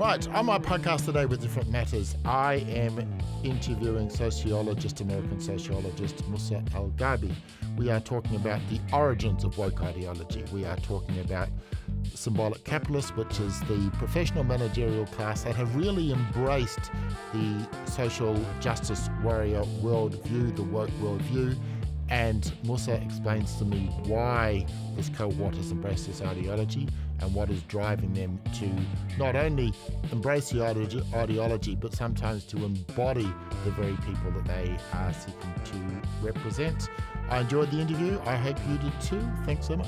Right, on my podcast today with Different Matters, I am interviewing sociologist, American sociologist Musa al-Gharbi. We are talking about the origins of woke ideology. We are talking about symbolic capitalists, which is the professional managerial class that have really embraced the social justice warrior worldview, the woke worldview. And Musa explains to me why this cohort has embraced this ideology and what is driving them to not only embrace the ideology, but sometimes to embody the very people that they are seeking to represent. I enjoyed the interview. I hope you did too. Thanks so much.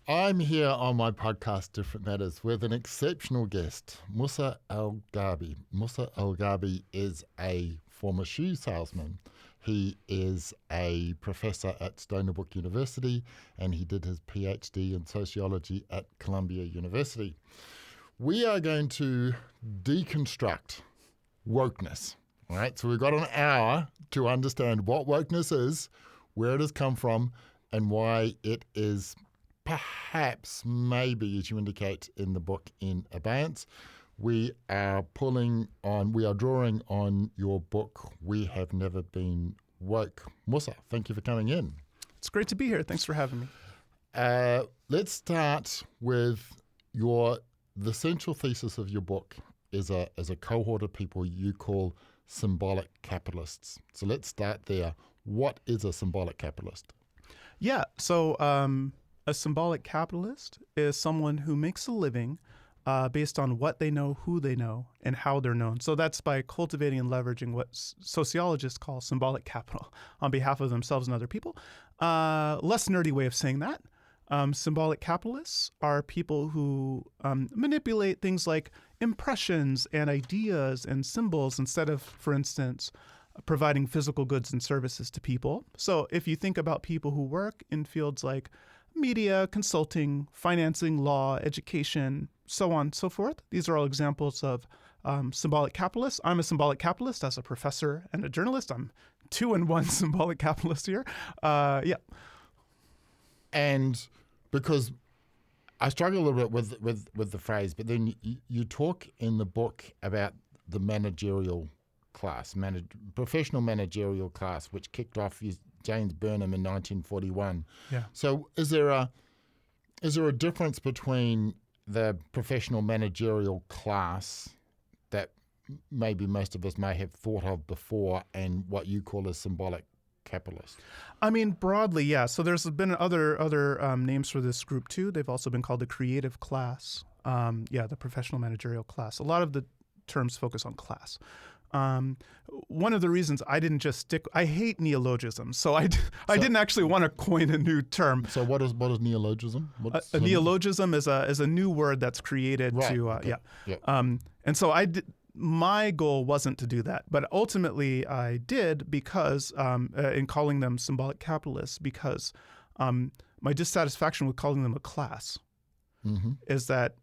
I'm here on my podcast, Different Matters, with an exceptional guest, Musa al-Gharbi. Musa al-Gharbi is a former shoe salesman. He is a professor at Stony Brook University, and he did his PhD in sociology at Columbia University. We are going to deconstruct wokeness. All right, so we've got an hour to understand what wokeness is, where it has come from, and why it is perhaps, maybe, as you indicate in the book, in abeyance. We are drawing on your book, We Have Never Been Woke. Musa, thank you for coming in. It's great to be here. Thanks for having me. Let's start with the central thesis of your book is a cohort of people you call symbolic capitalists. So let's start there. What is a symbolic capitalist? Yeah, so a symbolic capitalist is someone who makes a living based on what they know, who they know, and how they're known. So that's by cultivating and leveraging what sociologists call symbolic capital on behalf of themselves and other people. Less nerdy way of saying that. Symbolic capitalists are people who manipulate things like impressions and ideas and symbols instead of, for instance, providing physical goods and services to people. So if you think about people who work in fields like media, consulting, financing, law, education, so on and so forth. These are all examples of symbolic capitalists. I'm a symbolic capitalist as a professor and a journalist. I'm 2-in-1 symbolic capitalist here. Yeah. And because I struggle a little bit with the phrase, but then you talk in the book about the managerial class, professional managerial class, which kicked off James Burnham in 1941. Yeah. So is there a difference between the professional managerial class that maybe most of us may have thought of before and what you call a symbolic capitalist? I mean, broadly, yeah. So there's been other names for this group too. They've also been called the creative class. The professional managerial class. A lot of the terms focus on class. One of the reasons I didn't just stick, I hate neologisms, so I didn't actually want to coin a new term. So what is neologism? A neologism is a new word that's created to, okay. Yeah. And so my goal wasn't to do that, but ultimately I did because, in calling them symbolic capitalists, because my dissatisfaction with calling them a class is that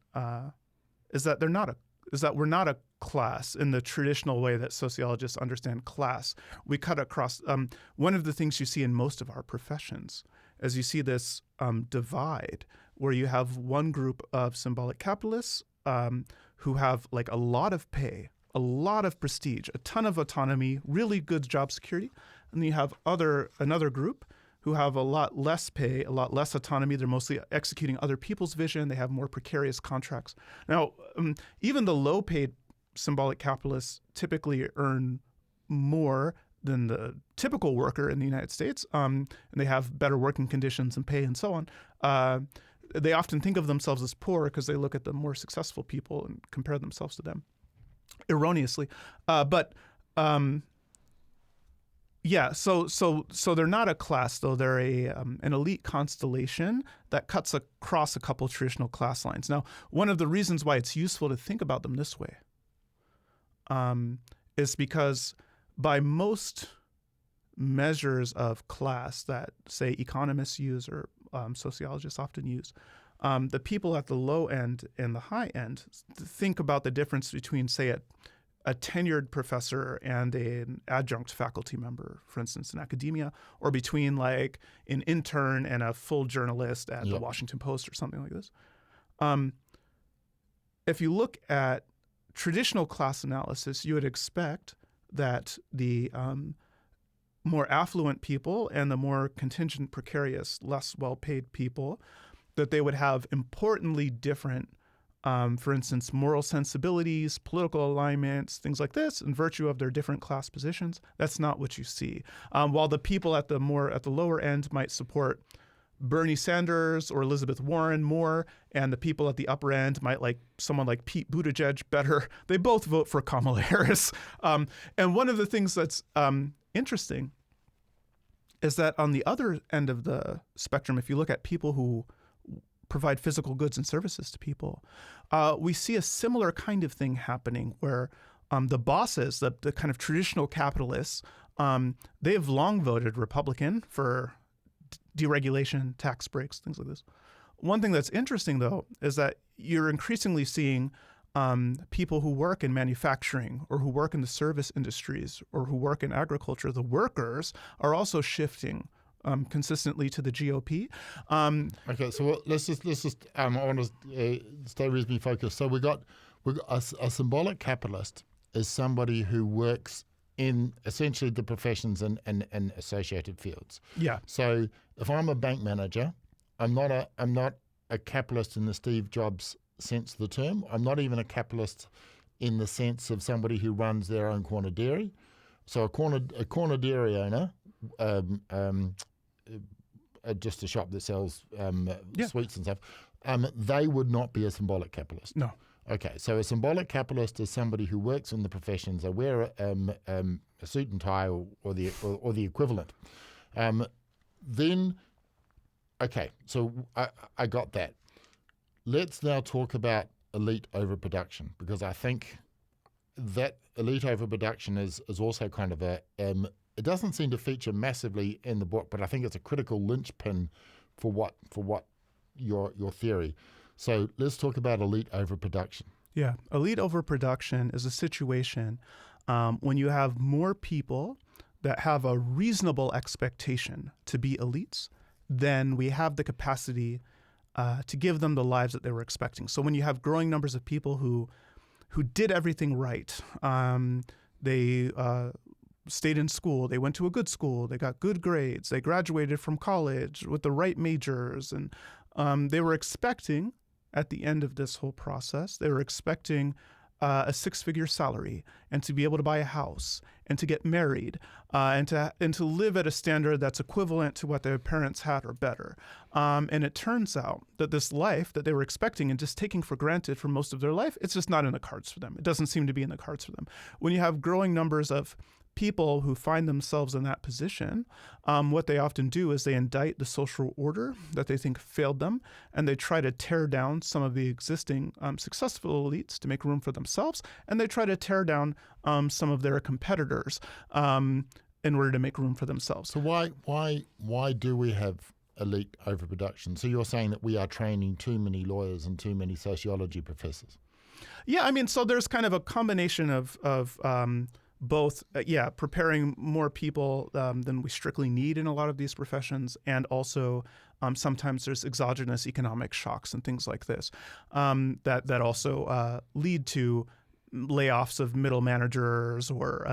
we're not a class in the traditional way that sociologists understand class. We cut across. One of the things you see in most of our professions is you see this divide where you have one group of symbolic capitalists who have like a lot of pay, a lot of prestige, a ton of autonomy, really good job security, and then you have another group who have a lot less pay, a lot less autonomy. They're mostly executing other people's vision. They have more precarious contracts. Now, even the low-paid symbolic capitalists typically earn more than the typical worker in the United States, and they have better working conditions and pay and so on. They often think of themselves as poor because they look at the more successful people and compare themselves to them erroneously. So they're not a class, though. They're an elite constellation that cuts across a couple of traditional class lines. Now, one of the reasons why it's useful to think about them this way is because by most measures of class that, say, economists use or sociologists often use, the people at the low end and the high end think about the difference between, say, a tenured professor and an adjunct faculty member, for instance, in academia, or between like an intern and a full journalist at the Washington Post or something like this. If you look at traditional class analysis, you would expect that the more affluent people and the more contingent, precarious, less well-paid people, that they would have importantly different, for instance, moral sensibilities, political alignments, things like this, in virtue of their different class positions. That's not what you see. While the people at the lower end might support Bernie Sanders or Elizabeth Warren more, and the people at the upper end might like someone like Pete Buttigieg better, they both vote for Kamala Harris. And one of the things that's interesting is that on the other end of the spectrum, if you look at people who provide physical goods and services to people, we see a similar kind of thing happening where the bosses, the kind of traditional capitalists, they have long voted Republican for deregulation, tax breaks, things like this. One thing that's interesting, though, is that you're increasingly seeing people who work in manufacturing or who work in the service industries or who work in agriculture, the workers, are also shifting consistently to the GOP. Okay, so let's just I want to stay reasonably focused. So we got a symbolic capitalist is somebody who works in essentially the professions and associated fields. Yeah. So if I'm a bank manager, I'm not a capitalist in the Steve Jobs sense of the term. I'm not even a capitalist in the sense of somebody who runs their own corner dairy. So a corner dairy owner, just a shop that sells sweets and stuff, they would not be a symbolic capitalist. No. Okay, so a symbolic capitalist is somebody who works in the professions. They wear a suit and tie or the equivalent. Then, okay, so I got that. Let's now talk about elite overproduction, because I think that elite overproduction is also kind of it doesn't seem to feature massively in the book, but I think it's a critical linchpin for what your theory. So let's talk about elite overproduction. Yeah, elite overproduction is a situation when you have more people that have a reasonable expectation to be elites than we have the capacity to give them the lives that they were expecting. So when you have growing numbers of people who did everything right, they stayed in school, they went to a good school, they got good grades, they graduated from college with the right majors, and they were expecting, at the end of this whole process, they were expecting a six-figure salary and to be able to buy a house and to get married and to live at a standard that's equivalent to what their parents had or better. And it turns out that this life that they were expecting and just taking for granted for most of their life, it's just not in the cards for them. It doesn't seem to be in the cards for them. When you have growing numbers of people who find themselves in that position, what they often do is they indict the social order that they think failed them, and they try to tear down some of the existing successful elites to make room for themselves, and they try to tear down some of their competitors in order to make room for themselves. So why do we have elite overproduction? So you're saying that we are training too many lawyers and too many sociology professors? Yeah, I mean, so there's kind of a combination of both, preparing more people than we strictly need in a lot of these professions, and also sometimes there's exogenous economic shocks and things like this that also lead to layoffs of middle managers or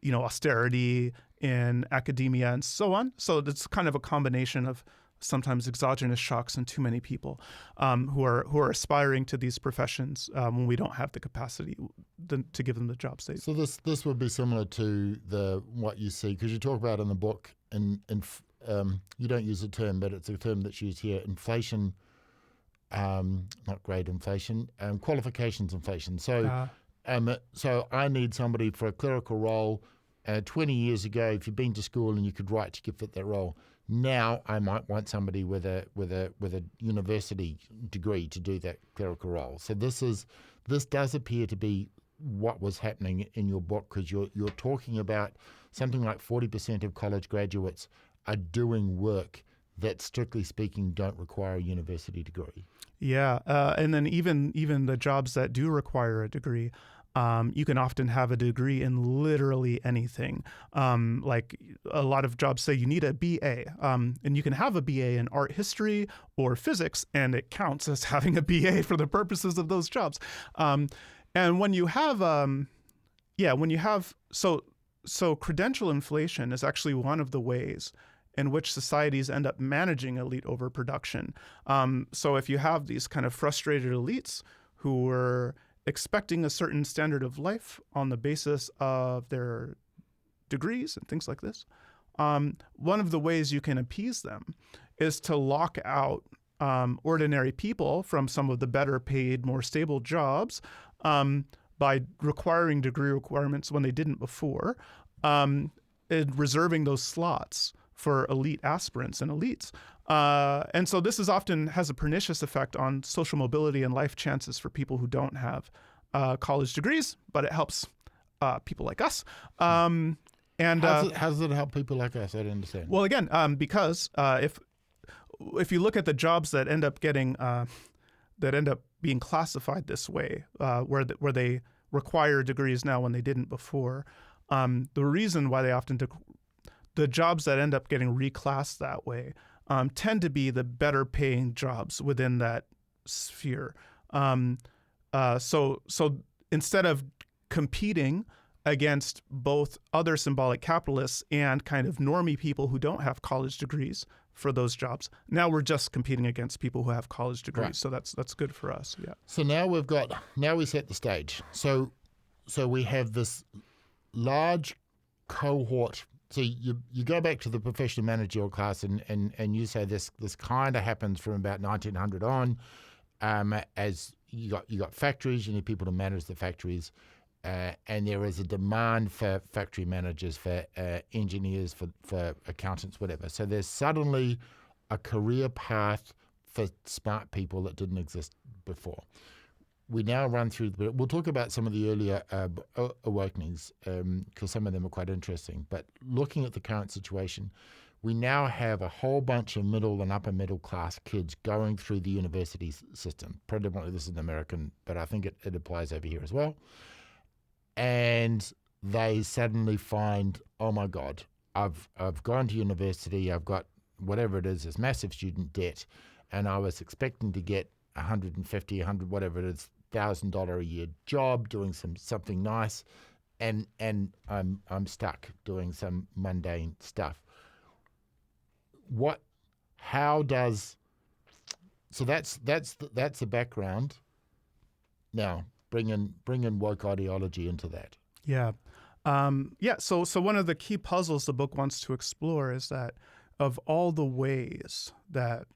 austerity in academia and so on. So it's kind of a combination of sometimes exogenous shocks and too many people who are aspiring to these professions when we don't have the capacity to give them the jobs they. So this would be similar to what you see, because you talk about in the book, and you don't use the term, but it's a term that's used here: inflation, not grade inflation, qualifications inflation. So so I need somebody for a clerical role. 20 years ago, if you'd been to school and you could write, you could fit that role. Now I might want somebody with a university degree to do that clerical role. So this does appear to be what was happening in your book, because you're talking about something like 40% of college graduates are doing work that, strictly speaking, don't require a university degree. Yeah, and then even the jobs that do require a degree, You can often have a degree in literally anything. Like a lot of jobs say you need a BA, and you can have a BA in art history or physics, and it counts as having a BA for the purposes of those jobs. And when you have, so credential inflation is actually one of the ways in which societies end up managing elite overproduction. So if you have these kind of frustrated elites who were expecting a certain standard of life on the basis of their degrees and things like this, one of the ways you can appease them is to lock out ordinary people from some of the better paid, more stable jobs by requiring degree requirements when they didn't before, and reserving those slots for elite aspirants and elites. And so this often has a pernicious effect on social mobility and life chances for people who don't have college degrees, but it helps people like us. How does it help people like us? I don't understand. Well, again, because if you look at the jobs that end up getting being classified this way, where they require degrees now when they didn't before, the reason why they often the jobs that end up getting reclassed that way tend to be the better paying jobs within that sphere. So instead of competing against both other symbolic capitalists and kind of normie people who don't have college degrees for those jobs, now we're just competing against people who have college degrees. Right. So that's good for us. Yeah. So now we set the stage. So we have this large cohort. So you go back to the professional managerial class and you say this kind of happens from about 1900 on, as you got factories, you need people to manage the factories, and there is a demand for factory managers, for engineers, for accountants, whatever. So there's suddenly a career path for smart people that didn't exist before. We now run through, we'll talk about some of the earlier awakenings, because some of them are quite interesting. But looking at the current situation, we now have a whole bunch of middle and upper middle class kids going through the university system. Predominantly this is American, but I think it applies over here as well. And they suddenly find, oh my God, I've gone to university, I've got whatever it is, this massive student debt, and I was expecting to get $150, $100, whatever it is, $1,000 a year job doing something nice, and I'm stuck doing some mundane stuff. So that's the background. Now bring in woke ideology into that. Yeah. So one of the key puzzles the book wants to explore is that of all the ways that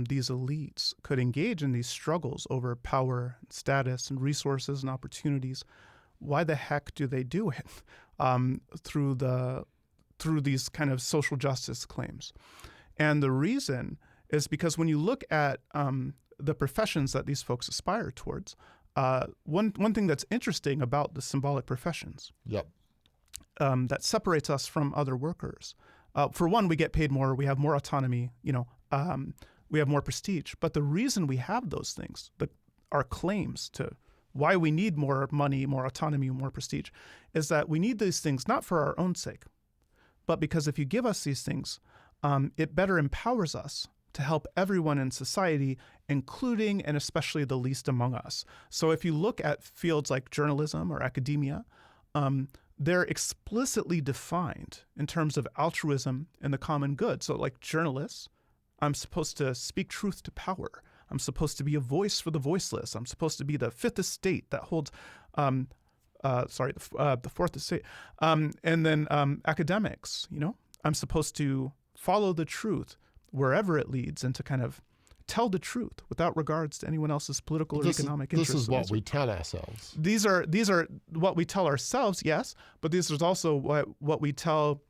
these elites could engage in these struggles over power, status, and resources and opportunities, why the heck do they do it through these kind of social justice claims? And the reason is because when you look at the professions that these folks aspire towards, one thing that's interesting about the symbolic professions, yep, that separates us from other workers. For one, we get paid more, we have more autonomy, we have more prestige. But the reason we have those things, our claims to why we need more money, more autonomy, more prestige, is that we need these things not for our own sake, but because if you give us these things, it better empowers us to help everyone in society, including and especially the least among us. So if you look at fields like journalism or academia, they're explicitly defined in terms of altruism and the common good. So like journalists, I'm supposed to speak truth to power. I'm supposed to be a voice for the voiceless. I'm supposed to be the fifth estate that holds, the fourth estate. And then academics, I'm supposed to follow the truth wherever it leads and to kind of tell the truth without regards to anyone else's political or economic interests. This is what we tell ourselves. These are what we tell ourselves, yes, but this is also what we tell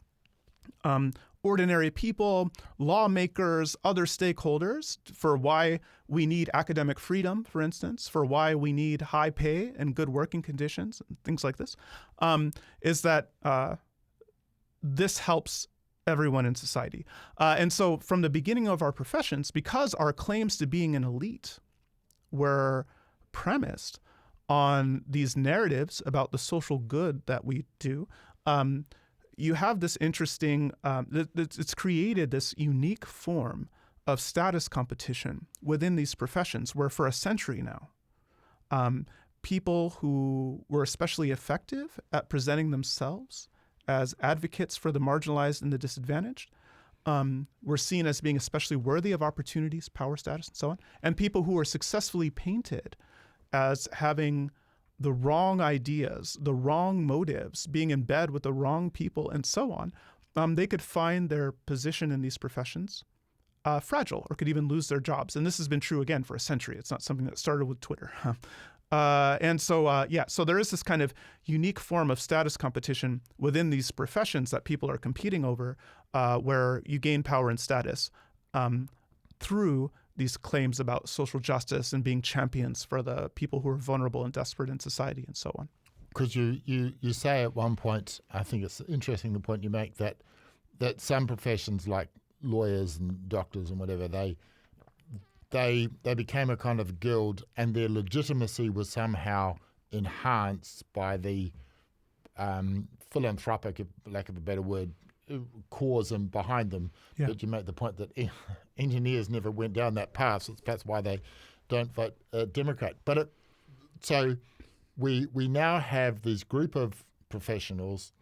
ordinary people, lawmakers, other stakeholders for why we need academic freedom, for instance, for why we need high pay and good working conditions, and things like this, is that this helps everyone in society. And so from the beginning of our professions, because our claims to being an elite were premised on these narratives about the social good that we do, you have this interesting, it's created this unique form of status competition within these professions where for a century now, people who were especially effective at presenting themselves as advocates for the marginalized and the disadvantaged were seen as being especially worthy of opportunities, power, status, and so on. And people who were successfully painted as having the wrong ideas, the wrong motives, being in bed with the wrong people, and so on, they could find their position in these professions fragile or could even lose their jobs. And this has been true, again, for a century. It's not something that started with Twitter. So there is this kind of unique form of status competition within these professions that people are competing over, where you gain power and status through these claims about social justice and being champions for the people who are vulnerable and desperate in society and so on. Because you say at one point, I think it's interesting the point you make, that some professions like lawyers and doctors and whatever, they became a kind of guild, and their legitimacy was somehow enhanced by the philanthropic, for lack of a better word, cause and behind them. Yeah. But you make the point that engineers never went down that path, so that's why they don't vote Democrat. But so we now have this group of professionals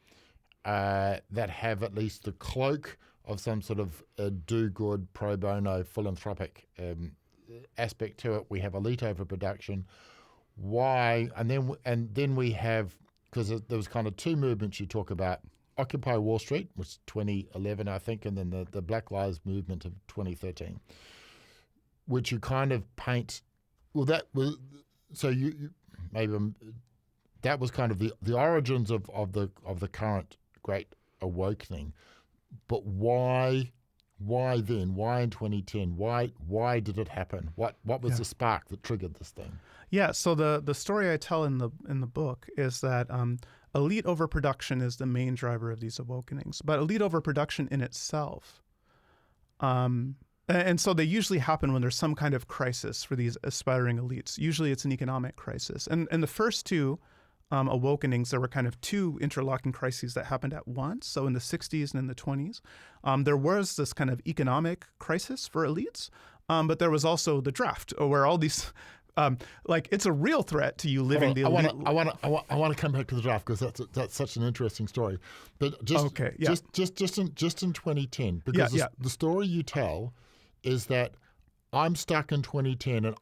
that have at least the cloak of some sort of do-good, pro bono, philanthropic aspect to it. We have elite overproduction. Why? And then we have, because there was kind of two movements you talk about: Occupy Wall Street, which is 2011, I think, and then the Black Lives Movement of 2013, which you kind of paint. Well, that was so you maybe that was kind of the origins of the current Great Awakening. But why then? Why in 2010? Why did it happen? What was the spark that triggered this thing? Yeah. So the story I tell in the book is that elite overproduction is the main driver of these awakenings. But elite overproduction in itself, and so they usually happen when there's some kind of crisis for these aspiring elites. Usually it's an economic crisis. And the first two awakenings, there were kind of two interlocking crises that happened at once. So in the 60s and in the 20s, there was this kind of economic crisis for elites, but there was also the draft, where all these, it's a real threat to you living the elite. I want to come back to the draft because that's such an interesting story. But just in 2010, because the story you tell is that I'm stuck in 2010 and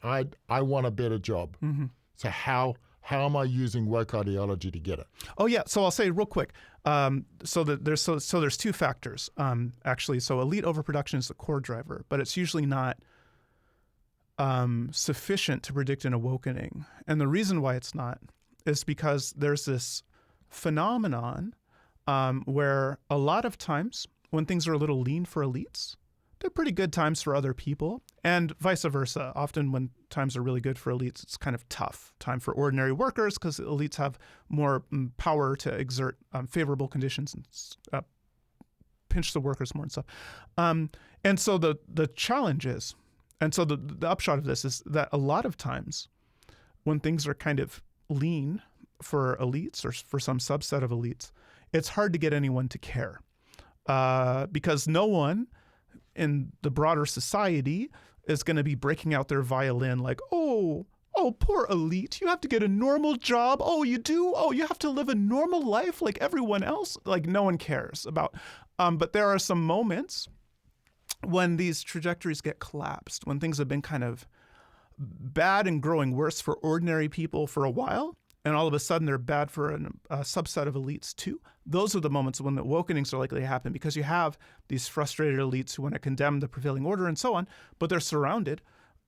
I want a better job. Mm-hmm. So how am I using woke ideology to get it? Oh yeah, so I'll say real quick. There's two factors actually. So elite overproduction is the core driver, but it's usually not sufficient to predict an awakening. And the reason why it's not is because there's this phenomenon where a lot of times when things are a little lean for elites, they're pretty good times for other people, and vice versa. Often when times are really good for elites, it's kind of tough time for ordinary workers because elites have more power to exert favorable conditions and pinch the workers more and stuff. And so the challenge is, and so the upshot of this is that a lot of times when things are kind of lean for elites or for some subset of elites, it's hard to get anyone to care because no one in the broader society is going to be breaking out their violin like, oh, poor elite, you have to get a normal job. Oh, you do? Oh, you have to live a normal life like everyone else? Like no one cares about. But there are some moments when these trajectories get collapsed, when things have been kind of bad and growing worse for ordinary people for a while, and all of a sudden they're bad for a subset of elites too. Those are the moments when the awakenings are likely to happen because you have these frustrated elites who want to condemn the prevailing order and so on, but they're surrounded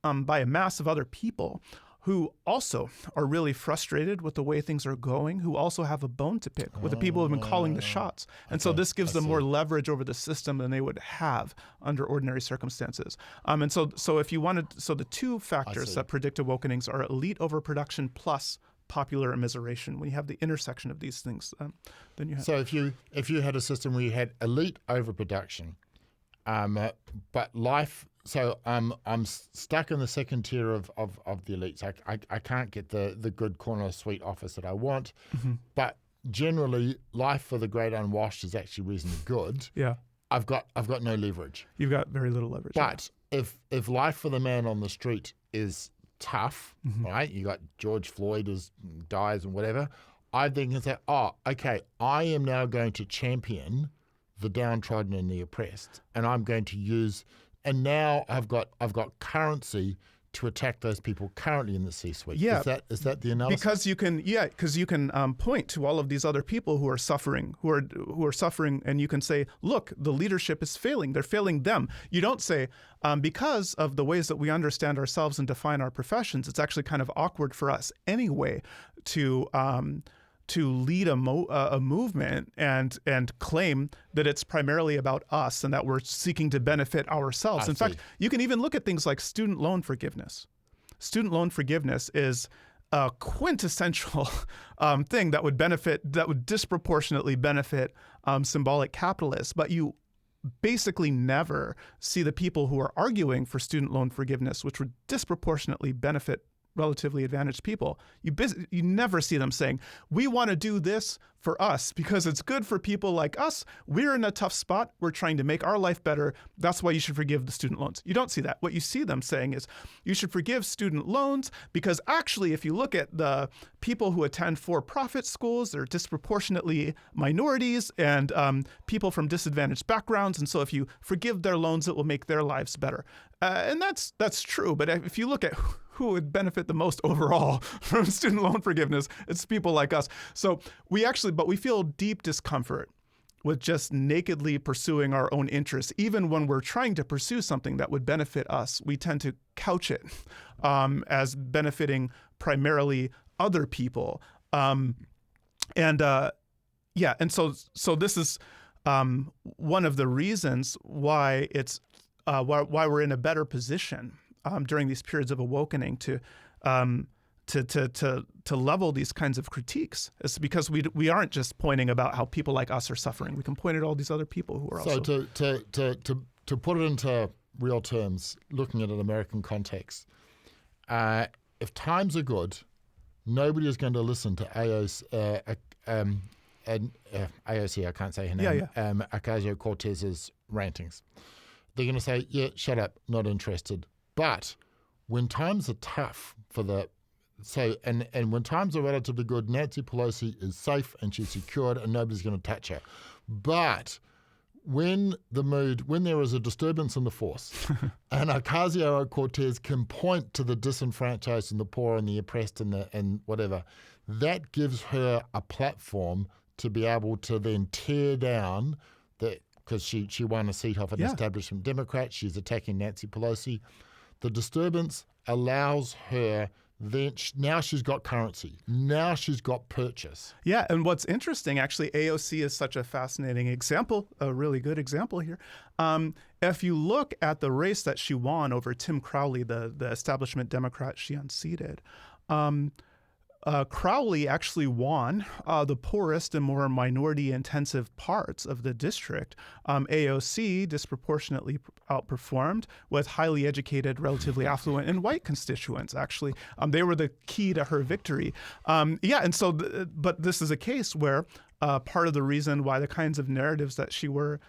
by a mass of other people who also are really frustrated with the way things are going, who also have a bone to pick with the people who have been calling the shots. And so this gives them more leverage over the system than they would have under ordinary circumstances. And so if you wanted, so the two factors that predict awakenings are elite overproduction plus popular immiseration. When you have the intersection of these things, then you have. So if you had a system where you had elite overproduction, but life stuck in the second tier of the elites. I can't get the good corner suite office that I want, but generally life for the great unwashed is actually reasonably good. Yeah. I've got no leverage. You've got very little leverage. But if life for the man on the street is tough, right? You got George Floyd dies and whatever. I then can say, oh, okay, I am now going to champion the downtrodden and the oppressed, and I'm going to use. And now I've got currency to attack those people currently in the C-suite. Yeah. Is that the analysis? Because you can point to all of these other people who are suffering, and you can say, look, the leadership is failing. They're failing them. You don't say, because of the ways that we understand ourselves and define our professions, it's actually kind of awkward for us anyway to lead a movement and claim that it's primarily about us and that we're seeking to benefit ourselves. In fact, you can even look at things like student loan forgiveness. Student loan forgiveness is a quintessential thing that would disproportionately benefit symbolic capitalists. But you basically never see the people who are arguing for student loan forgiveness, which would disproportionately benefit relatively advantaged people. You never see them saying, we want to do this for us because it's good for people like us. We're in a tough spot. We're trying to make our life better. That's why you should forgive the student loans. You don't see that. What you see them saying is you should forgive student loans because actually, if you look at the people who attend for-profit schools, they're disproportionately minorities and people from disadvantaged backgrounds. And so if you forgive their loans, it will make their lives better. And that's true. But if you look at who would benefit the most overall from student loan forgiveness, it's people like us. So we feel deep discomfort with just nakedly pursuing our own interests. Even when we're trying to pursue something that would benefit us, we tend to couch it as benefiting primarily other people. And so this is one of the reasons why it's why we're in a better position during these periods of awakening to level these kinds of critiques. It's because we aren't just pointing about how people like us are suffering. We can point at all these other people who are also. So to put it into real terms, looking at an American context, if times are good, nobody is going to listen to AOC. I can't say her name. Ocasio-Cortez's rantings. They're going to say, yeah, shut up, not interested. But when times are tough and when times are relatively good, Nancy Pelosi is safe and she's secured and nobody's going to touch her. But when there is a disturbance in the force and Ocasio-Cortez can point to the disenfranchised and the poor and the oppressed and whatever, that gives her a platform to be able to then tear down because she won a seat off an establishment Democrat. She's attacking Nancy Pelosi. The disturbance allows her, now she's got currency. Now she's got purchase. Yeah, and what's interesting, actually, AOC is such a fascinating example, a really good example here. If you look at the race that she won over Tim Crowley, the establishment Democrat she unseated, Crowley actually won the poorest and more minority-intensive parts of the district. AOC disproportionately outperformed with highly educated, relatively affluent, and white constituents, actually. They were the key to her victory. But this is a case where part of the reason why the kinds of narratives that she was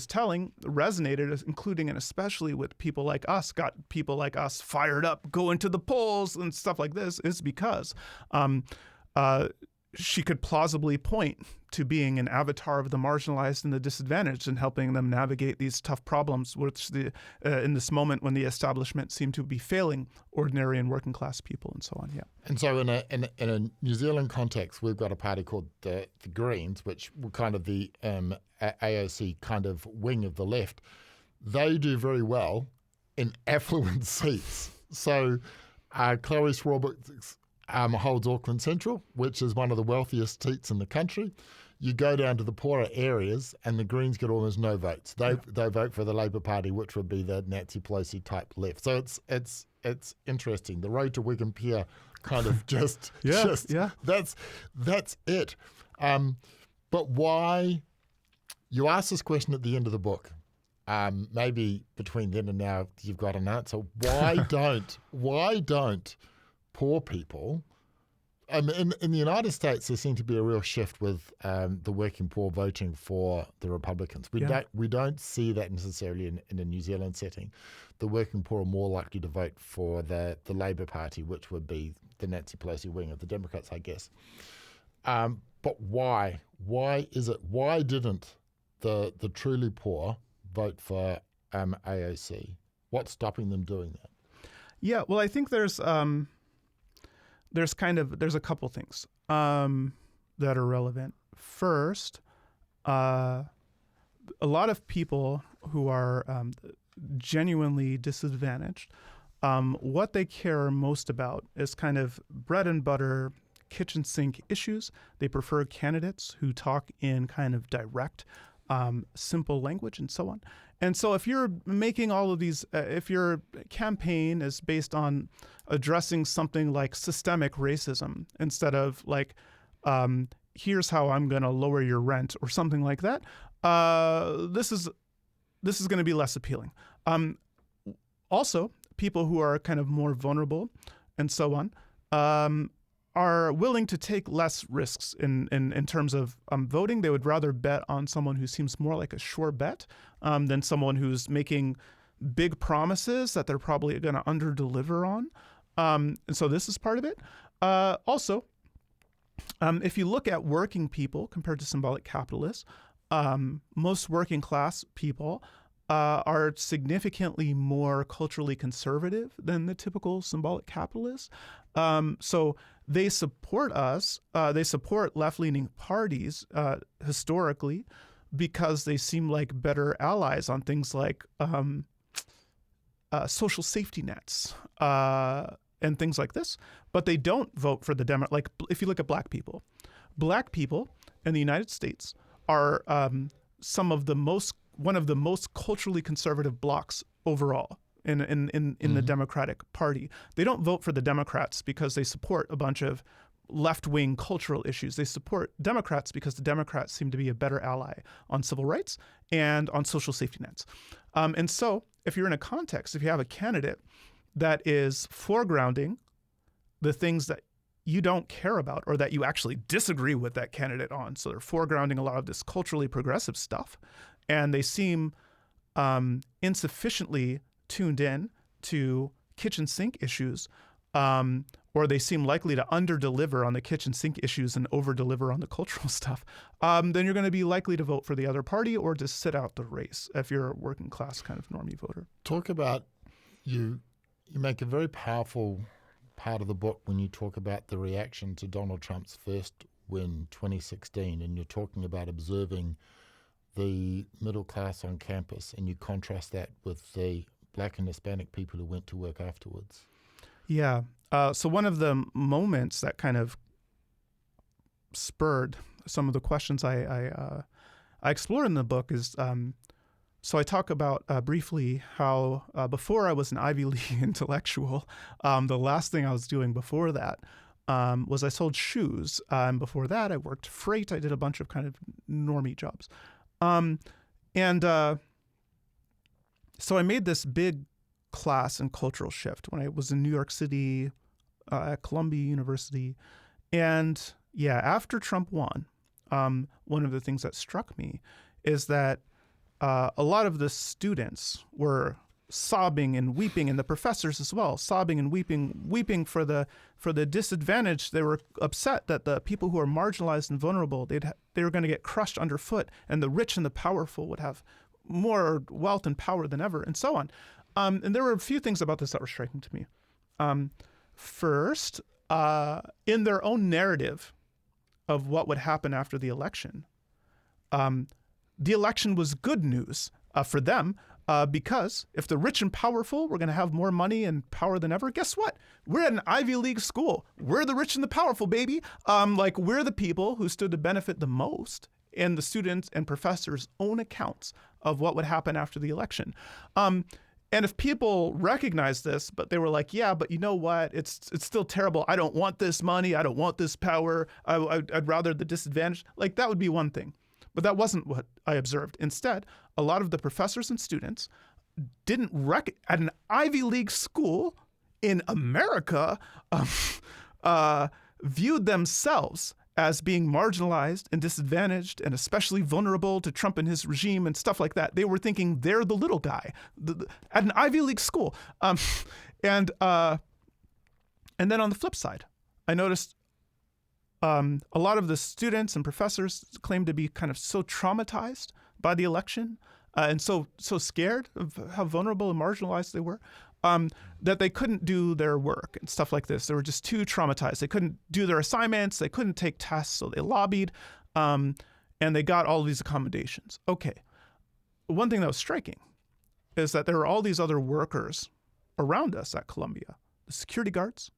telling resonated, including and especially with people like us, got people like us fired up, going to the polls and stuff like this, is because she could plausibly point to being an avatar of the marginalized and the disadvantaged and helping them navigate these tough problems, which in this moment when the establishment seemed to be failing ordinary and working class people and so on. Yeah. And so in a New Zealand context, we've got a party called the Greens, which were kind of the AOC kind of wing of the left. They do very well in affluent seats. So Chloe Swarbrick holds Auckland Central, which is one of the wealthiest seats in the country. You go down to the poorer areas, and the Greens get almost no votes. They vote for the Labour Party, which would be the Nancy Pelosi type left. So it's interesting. The road to Wigan Pier kind of just that's it. But why? You ask this question at the end of the book. maybe between then and now you've got an answer. Why don't poor people? In the United States, there seems to be a real shift with the working poor voting for the Republicans. We don't see that necessarily in a New Zealand setting. The working poor are more likely to vote for the Labour Party, which would be the Nancy Pelosi wing of the Democrats, I guess. But why? Why is it? Why didn't the truly poor vote for AOC? What's stopping them doing that? Yeah, well, I think there's a couple things that are relevant. First, a lot of people who are genuinely disadvantaged, what they care most about is kind of bread and butter, kitchen sink issues. They prefer candidates who talk in kind of direct, simple language and so on. And so if you're making all of these, if your campaign is based on addressing something like systemic racism instead of like, here's how I'm going to lower your rent or something like that, this is going to be less appealing. Also, people who are kind of more vulnerable and so on are willing to take less risks in terms of voting. They would rather bet on someone who seems more like a sure bet than someone who's making big promises that they're probably going to under-deliver on. And so this is part of it. Also, if you look at working people compared to symbolic capitalists, most working class people are significantly more culturally conservative than the typical symbolic capitalists. So they support us, they support left-leaning parties historically because they seem like better allies on things like social safety nets and things like this. But they don't vote for the Democrat. Like if you look at black people in the United States are one of the most culturally conservative blocs overall in the Democratic Party. They don't vote for the Democrats because they support a bunch of left-wing cultural issues. They support Democrats because the Democrats seem to be a better ally on civil rights and on social safety nets. And so if you're in a context, if you have a candidate that is foregrounding the things that you don't care about or that you actually disagree with that candidate on, so they're foregrounding a lot of this culturally progressive stuff, and they seem insufficiently tuned in to kitchen sink issues, or they seem likely to under-deliver on the kitchen sink issues and over-deliver on the cultural stuff, then you're going to be likely to vote for the other party or to sit out the race if you're a working class kind of normie voter. Talk about, you make a very powerful part of the book when you talk about the reaction to Donald Trump's first win, 2016, and you're talking about observing the middle class on campus, and you contrast that with the Black and Hispanic people who went to work afterwards. Yeah. So one of the moments that kind of spurred some of the questions I explore in the book is, so I talk about briefly how before I was an Ivy League intellectual, the last thing I was doing before that was I sold shoes. And before that, I worked freight. I did a bunch of kind of normie jobs. So I made this big class and cultural shift when I was in New York City at Columbia University. And yeah, after Trump won, one of the things that struck me is that a lot of the students were sobbing and weeping, and the professors as well, sobbing and weeping for the disadvantage. They were upset that the people who are marginalized and vulnerable, they were going to get crushed underfoot, and the rich and the powerful would have more wealth and power than ever, and so on. And there were a few things about this that were striking to me. First, in their own narrative of what would happen after the election was good news for them. Because if the rich and powerful were going to have more money and power than ever, guess what? We're at an Ivy League school. We're the rich and the powerful, baby. We're the people who stood to benefit the most in the students' and professors' own accounts of what would happen after the election. And if people recognize this, but they were like, yeah, but you know what? It's still terrible. I don't want this money. I don't want this power. I'd rather the disadvantage. Like, that would be one thing. But that wasn't what I observed. Instead, a lot of the professors and students didn't at an Ivy League school in America viewed themselves as being marginalized and disadvantaged and especially vulnerable to Trump and his regime and stuff like that. They were thinking they're the little guy at an Ivy League school. And then on the flip side, I noticed a lot of the students and professors claimed to be kind of so traumatized by the election and so scared of how vulnerable and marginalized they were that they couldn't do their work and stuff like this. They were just too traumatized. They couldn't do their assignments. They couldn't take tests, so they lobbied, and they got all of these accommodations. Okay. One thing that was striking is that there were all these other workers around us at Columbia, the security guards,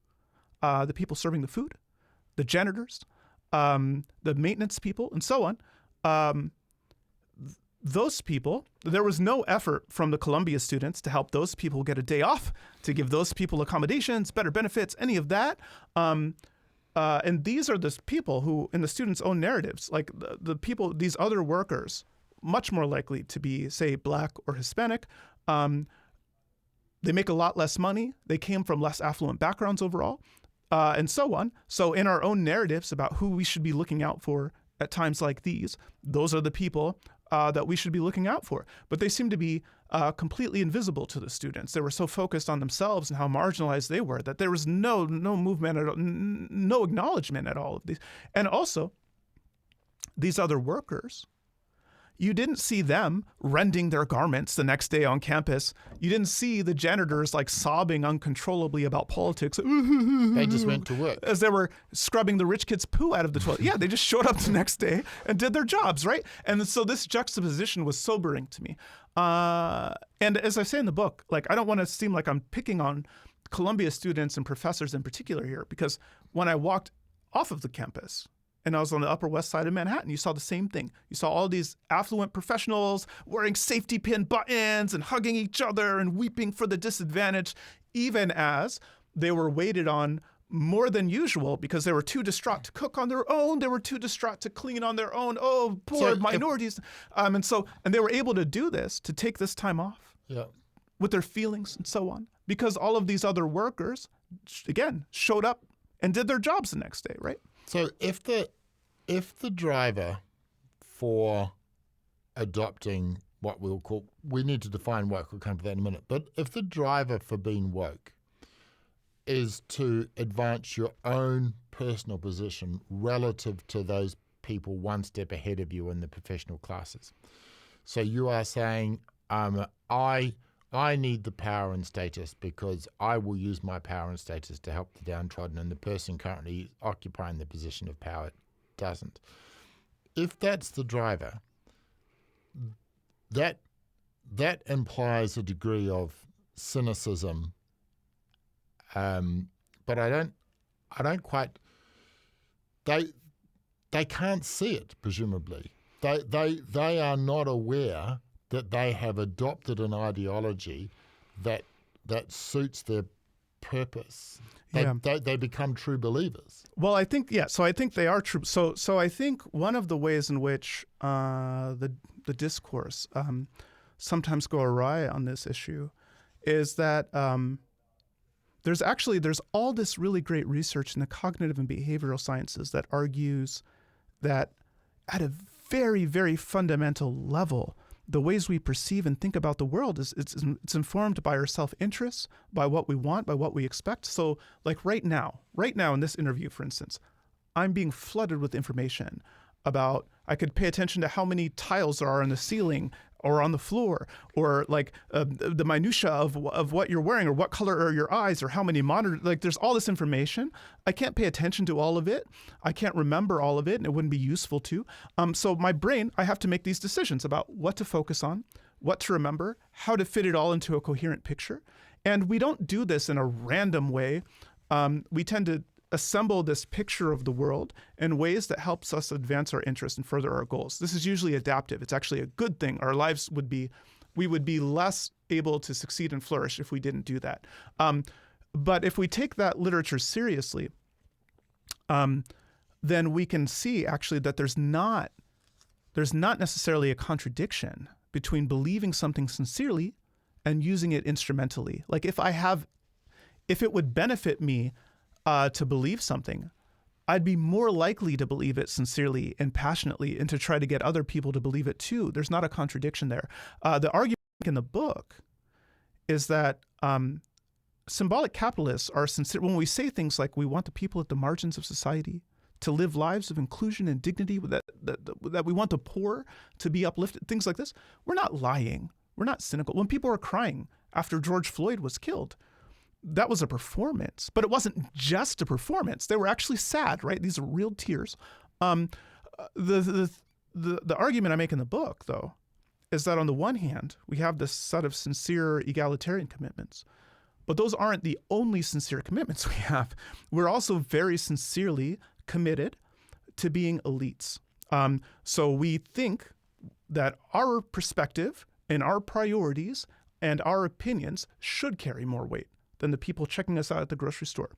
the people serving the food, the janitors, the maintenance people, and so on. Those people, there was no effort from the Columbia students to help those people get a day off, to give those people accommodations, better benefits, any of that. And these are the people who, in the students' own narratives, like the people, these other workers, much more likely to be, say, Black or Hispanic. They make a lot less money. They came from less affluent backgrounds overall, and so on. So in our own narratives about who we should be looking out for at times like these, those are the people that we should be looking out for. But they seem to be completely invisible to the students. They were so focused on themselves and how marginalized they were that there was no movement at all, no acknowledgement at all of these. And also, these other workers, you didn't see them rending their garments the next day on campus. You didn't see the janitors like sobbing uncontrollably about politics. They just went to work. As they were scrubbing the rich kids' poo out of the toilet. Yeah, they just showed up the next day and did their jobs, right? And so this juxtaposition was sobering to me. And as I say in the book, like I don't want to seem like I'm picking on Columbia students and professors in particular here, because when I walked off of the campus, and I was on the Upper West Side of Manhattan, you saw the same thing. You saw all these affluent professionals wearing safety pin buttons and hugging each other and weeping for the disadvantaged, even as they were waited on more than usual because they were too distraught to cook on their own. They were too distraught to clean on their own. Oh, poor minorities. And they were able to do this, to take this time off with their feelings and so on, because all of these other workers, again, showed up and did their jobs the next day, right? So if the driver for adopting what we'll call, we need to define woke, we'll come to that in a minute, but if the driver for being woke is to advance your own personal position relative to those people one step ahead of you in the professional classes. So you are saying, I need the power and status because I will use my power and status to help the downtrodden, and the person currently occupying the position of power doesn't. If that's the driver, that implies a degree of cynicism, but I don't quite. They can't see it, presumably. They are not aware that they have adopted an ideology that suits their purpose. They become true believers. Well, I think, so I think they are true. So I think one of the ways in which the discourse sometimes go awry on this issue is that there's all this really great research in the cognitive and behavioral sciences that argues that at a very, very fundamental level, the ways we perceive and think about the world it's informed by our self-interest, by what we want, by what we expect. So like right now in this interview, for instance, I'm being flooded with information about, I could pay attention to how many tiles there are in the ceiling or on the floor, or like the minutia of what you're wearing, or what color are your eyes, or how many monitors. Like there's all this information. I can't pay attention to all of it. I can't remember all of it, and it wouldn't be useful to. So my brain, I have to make these decisions about what to focus on, what to remember, how to fit it all into a coherent picture. And we don't do this in a random way. We tend to assemble this picture of the world in ways that helps us advance our interests and further our goals. This is usually adaptive. It's actually a good thing. Our lives we would be less able to succeed and flourish if we didn't do that. But if we take that literature seriously, then we can see actually that there's not there's not necessarily a contradiction between believing something sincerely and using it instrumentally. Like if it would benefit me to believe something, I'd be more likely to believe it sincerely and passionately and to try to get other people to believe it too. There's not a contradiction there. The argument in the book is that symbolic capitalists are sincere. When we say things like we want the people at the margins of society to live lives of inclusion and dignity, that we want the poor to be uplifted, things like this, we're not lying. We're not cynical. When people are crying after George Floyd was killed, that was a performance, but it wasn't just a performance. They were actually sad, right? These are real tears. The argument I make in the book, though, is that on the one hand, we have this set of sincere egalitarian commitments, but those aren't the only sincere commitments we have. We're also very sincerely committed to being elites. So we think that our perspective and our priorities and our opinions should carry more weight than the people checking us out at the grocery store.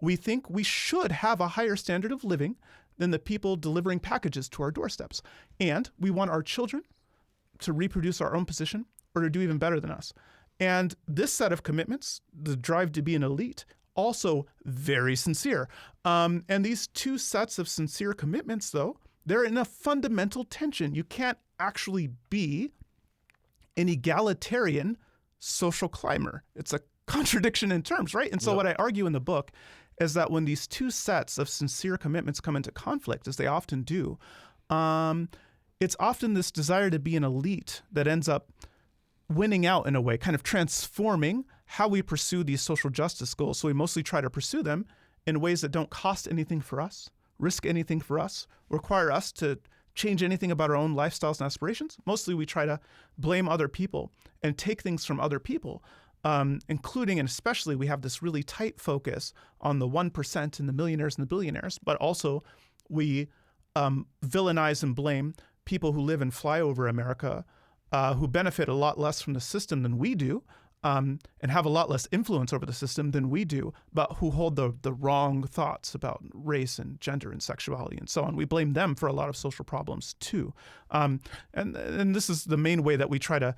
We think we should have a higher standard of living than the people delivering packages to our doorsteps. And we want our children to reproduce our own position or to do even better than us. And this set of commitments, the drive to be an elite, also very sincere. And these two sets of sincere commitments, though, they're in a fundamental tension. You can't actually be an egalitarian social climber. It's a contradiction in terms, right? And so what I argue in the book is that when these two sets of sincere commitments come into conflict, as they often do, it's often this desire to be an elite that ends up winning out in a way, kind of transforming how we pursue these social justice goals. So we mostly try to pursue them in ways that don't cost anything for us, risk anything for us, require us to change anything about our own lifestyles and aspirations. Mostly we try to blame other people and take things from other people, including and especially we have this really tight focus on the 1% and the millionaires and the billionaires, but also we villainize and blame people who live in flyover America, who benefit a lot less from the system than we do, and have a lot less influence over the system than we do, but who hold the wrong thoughts about race and gender and sexuality and so on. We blame them for a lot of social problems too. And this is the main way that we try to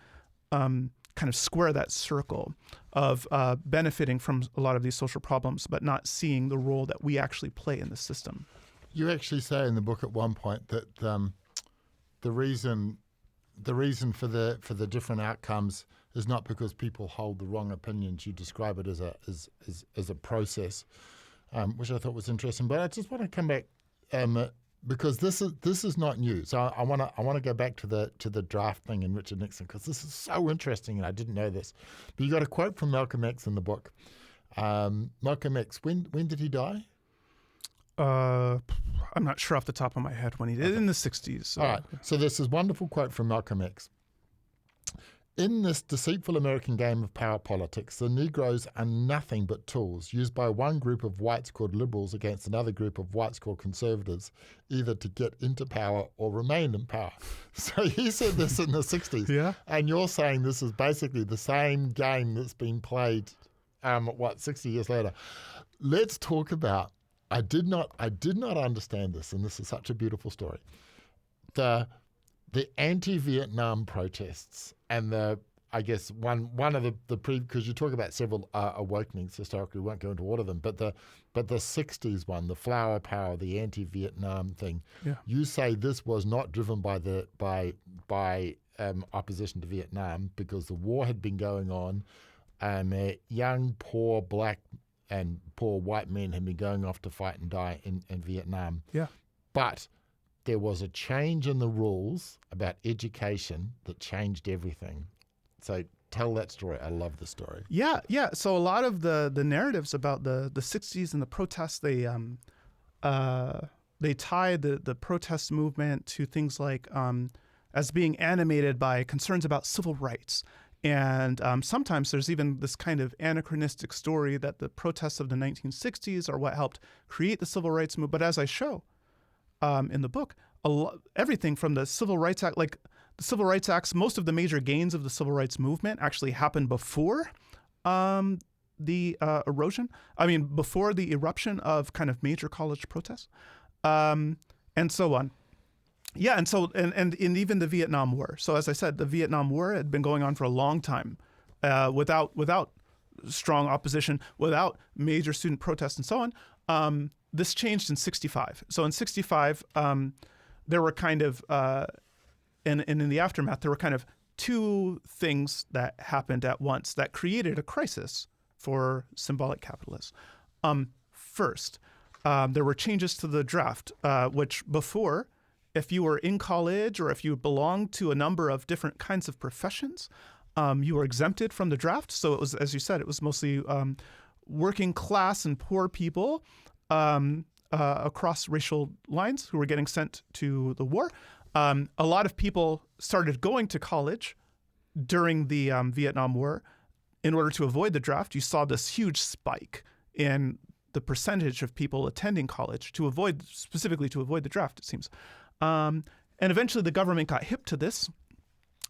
kind of square that circle of benefiting from a lot of these social problems, but not seeing the role that we actually play in the system. You actually say in the book at one point that the reason for the different outcomes is not because people hold the wrong opinions. You describe it as a process, which I thought was interesting. But I just want to come back because this is not new. So I want to go back to the draft thing in Richard Nixon, because this is so interesting and I didn't know this. But you got a quote from Malcolm X in the book. Malcolm X, when did he die? I'm not sure off the top of my head when he did. In the 60s. So. All right. So there's this wonderful quote from Malcolm X. In this deceitful American game of power politics, the Negroes are nothing but tools used by one group of whites called liberals against another group of whites called conservatives, either to get into power or remain in power. So he said this in the 60s. Yeah. And you're saying this is basically the same game that's been played, 60 years later. Let's talk about, I did not understand this, and this is such a beautiful story. The anti-Vietnam protests and I guess one of the because you talk about several awakenings historically, we won't go into all of them, but the 60s one, the flower power, the anti-Vietnam thing. Yeah. You say this was not driven by opposition to Vietnam because the war had been going on, young poor black and poor white men had been going off to fight and die in Vietnam. Yeah. But there was a change in the rules about education that changed everything. So tell that story. I love the story. Yeah. So a lot of the narratives about the 60s and the protests, they tie the protest movement to things like as being animated by concerns about civil rights. And sometimes there's even this kind of anachronistic story that the protests of the 1960s are what helped create the Civil Rights Movement. But as I show in the book, everything from the Civil Rights Act, like the Civil Rights Acts, most of the major gains of the Civil Rights Movement actually happened before the before the eruption of kind of major college protests, and so on. Yeah, and so and in even the Vietnam War. So as I said, the Vietnam War had been going on for a long time, without strong opposition, without major student protests and so on. This changed in '65. So in '65, there were kind of, and in the aftermath, there were kind of two things that happened at once that created a crisis for symbolic capitalists. First, there were changes to the draft, which before, if you were in college or if you belonged to a number of different kinds of professions, you were exempted from the draft. So it was, as you said, it was mostly working class and poor people across racial lines who were getting sent to the war. A lot of people started going to college during the Vietnam War in order to avoid the draft. You saw this huge spike in the percentage of people attending college specifically to avoid the draft, it seems. And eventually the government got hip to this,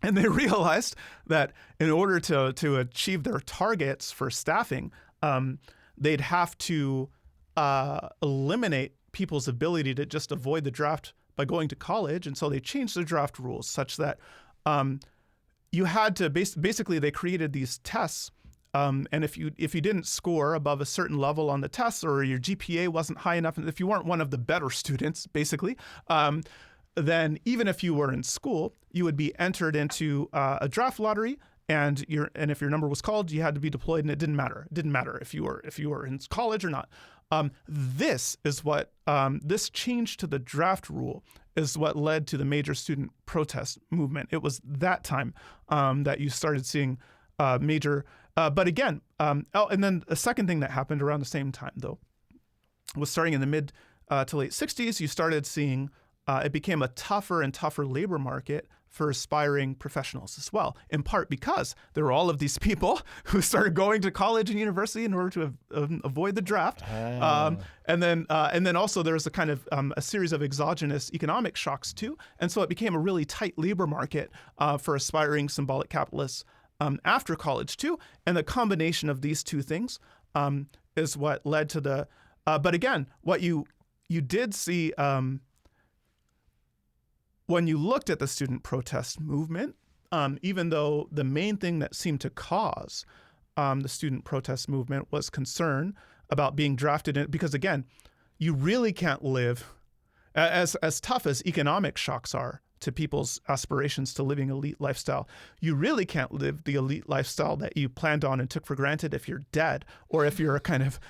and they realized that in order to achieve their targets for staffing, they'd have to eliminate people's ability to just avoid the draft by going to college. And so they changed the draft rules such that you had to basically they created these tests. And if you didn't score above a certain level on the tests, or your GPA wasn't high enough, and if you weren't one of the better students, basically, then even if you were in school, you would be entered into a draft lottery, and if your number was called, you had to be deployed, and it didn't matter. It didn't matter if you were in college or not. This change to the draft rule is what led to the major student protest movement. It was that time that you started seeing major. But again, and then a second thing that happened around the same time, though, was starting in the mid to late 60s, you started seeing it became a tougher and tougher labor market for aspiring professionals as well, in part because there were all of these people who started going to college and university in order to avoid the draft. And then also there was a kind of a series of exogenous economic shocks too. And so it became a really tight labor market for aspiring symbolic capitalists after college too. And the combination of these two things is what led to the, but again, what you did see when you looked at the student protest movement, even though the main thing that seemed to cause the student protest movement was concern about being drafted in, because again, you really can't live, as tough as economic shocks are to people's aspirations to living elite lifestyle, you really can't live the elite lifestyle that you planned on and took for granted if you're dead, or if you're kind of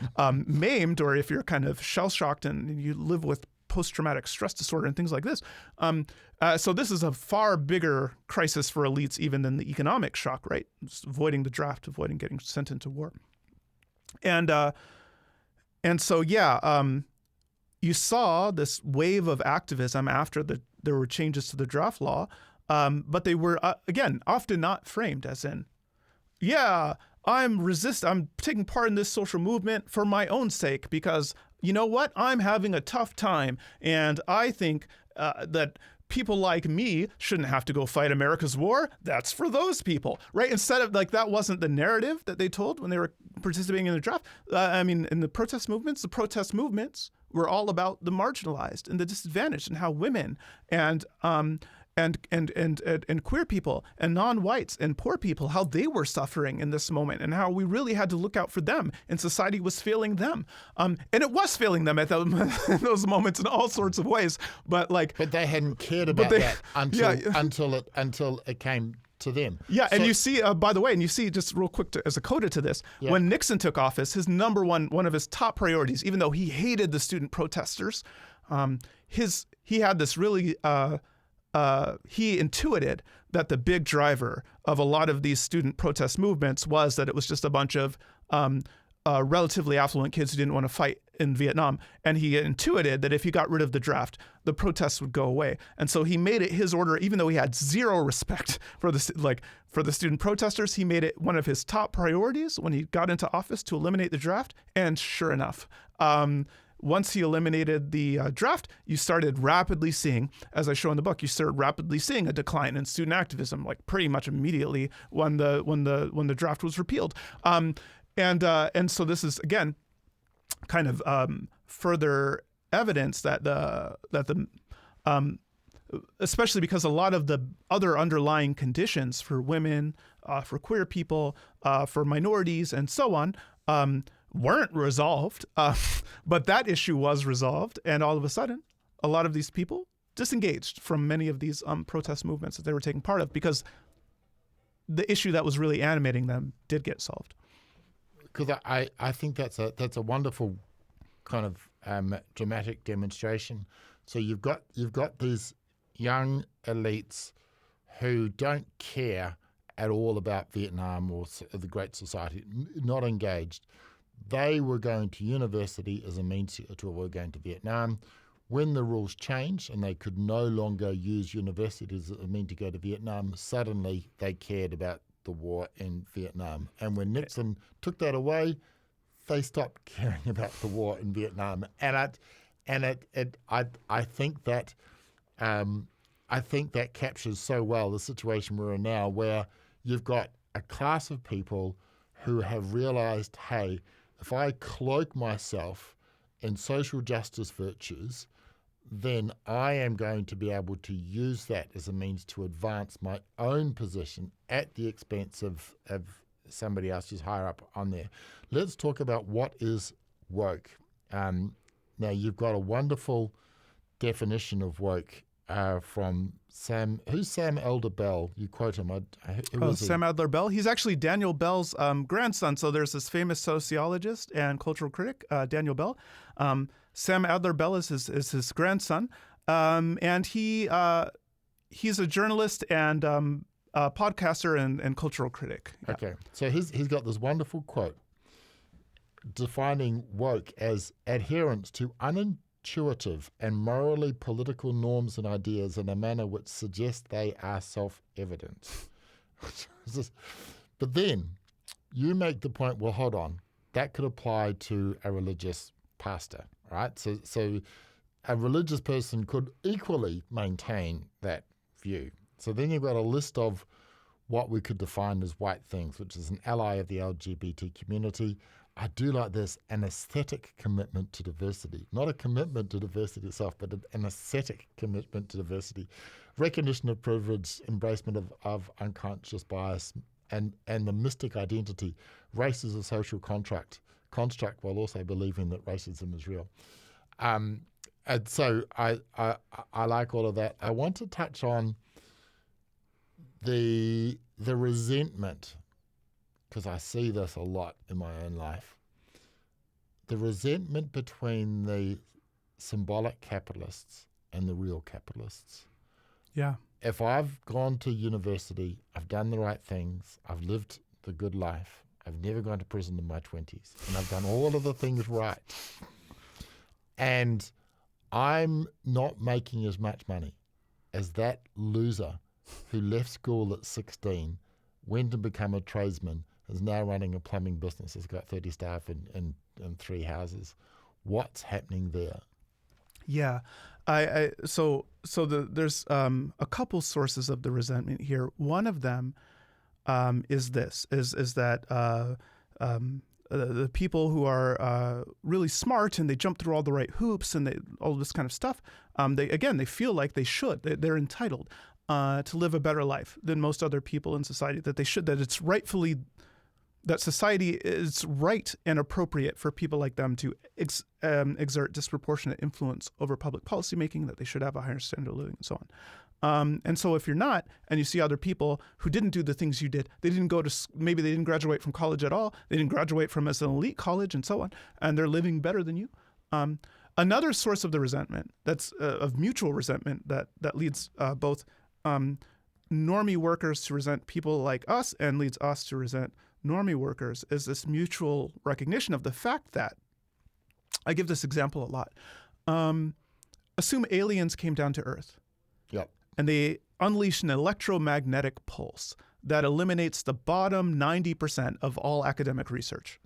maimed, or if you're kind of shell-shocked and you live with post-traumatic stress disorder and things like this. So this is a far bigger crisis for elites even than the economic shock, right? Just avoiding the draft, avoiding getting sent into war. And so, you saw this wave of activism after there were changes to the draft law, but they were, again, often not framed as in, I'm taking part in this social movement for my own sake because, you know what, I'm having a tough time, and I think that people like me shouldn't have to go fight America's war. That's for those people, right? Instead of, like, that wasn't the narrative that they told when they were participating in the draft. In the protest movements were all about the marginalized and the disadvantaged, and how women and queer people and non-whites and poor people, how they were suffering in this moment, and how we really had to look out for them, and society was failing them. And it was failing them at those moments in all sorts of ways. But they hadn't cared about that until it came to them. Yeah, so, and you see, by the way, just real quick as a coda to this, when Nixon took office, his one of his top priorities, even though he hated the student protesters, he had this really. He intuited that the big driver of a lot of these student protest movements was that it was just a bunch of relatively affluent kids who didn't want to fight in Vietnam. And he intuited that if he got rid of the draft, the protests would go away. And so he made it his order, even though he had zero respect for the student protesters, he made it one of his top priorities when he got into office to eliminate the draft. And sure enough, once he eliminated the draft, you started rapidly seeing, as I show in the book, a decline in student activism, like pretty much immediately when the draft was repealed. And so this is, again, kind of further evidence that especially because a lot of the other underlying conditions for women, for queer people, for minorities, and so on, weren't resolved. But that issue was resolved, and all of a sudden, a lot of these people disengaged from many of these protest movements that they were taking part of because the issue that was really animating them did get solved. Because I think that's a wonderful kind of dramatic demonstration. So you've got these young elites who don't care at all about Vietnam or the Great Society, not engaged. They were going to university as a means to avoid going to Vietnam. When the rules changed and they could no longer use university as a means to go to Vietnam, suddenly they cared about the war in Vietnam. And when Nixon took that away, they stopped caring about the war in Vietnam. I think that captures so well the situation we're in now, where you've got a class of people who have realized, hey, if I cloak myself in social justice virtues, then I am going to be able to use that as a means to advance my own position at the expense of somebody else who's higher up on there. Let's talk about what is woke. Now, you've got a wonderful definition of woke from Sam. Who's Sam Elder Bell? You quote him. Sam Adler Bell. He's actually Daniel Bell's grandson. So there's this famous sociologist and cultural critic, Daniel Bell. Sam Adler Bell is his grandson, and he's a journalist and a podcaster and cultural critic. Yeah. Okay, so he's got this wonderful quote defining woke as adherence to unintuitive and morally political norms and ideas in a manner which suggests they are self-evident. But then you make the point, well, hold on, that could apply to a religious pastor, right? So a religious person could equally maintain that view. So then you've got a list of what we could define as white things, which is an ally of the LGBT community. I do like this, an aesthetic commitment to diversity. Not a commitment to diversity itself, but an aesthetic commitment to diversity. Recognition of privilege, embracement of unconscious bias, and the mystic identity. Race is a social construct while also believing that racism is real. And so I like all of that. I want to touch on the resentment, because I see this a lot in my own life. The resentment between the symbolic capitalists and the real capitalists. Yeah. If I've gone to university, I've done the right things, I've lived the good life, I've never gone to prison in my 20s, and I've done all of the things right, and I'm not making as much money as that loser who left school at 16, went to become a tradesman, is now running a plumbing business, has got 30 staff and 3 houses. What's happening there? Yeah. There's a couple sources of the resentment here. One of them is that the people who are really smart and they jump through all the right hoops and all this kind of stuff, they feel like they should. They're entitled to live a better life than most other people in society, that society is right and appropriate for people like them to exert disproportionate influence over public policy making, that they should have a higher standard of living, and so on. And so if you're not, and you see other people who didn't do the things you did, maybe they didn't graduate from college at all, they didn't graduate from an elite college and so on, and they're living better than you. Another source of the resentment, that's of mutual resentment, that leads both normie workers to resent people like us and leads us to resent normie workers, is this mutual recognition of the fact that, I give this example a lot, assume aliens came down to Earth. Yep. And they unleash an electromagnetic pulse that eliminates the bottom 90% of all academic research.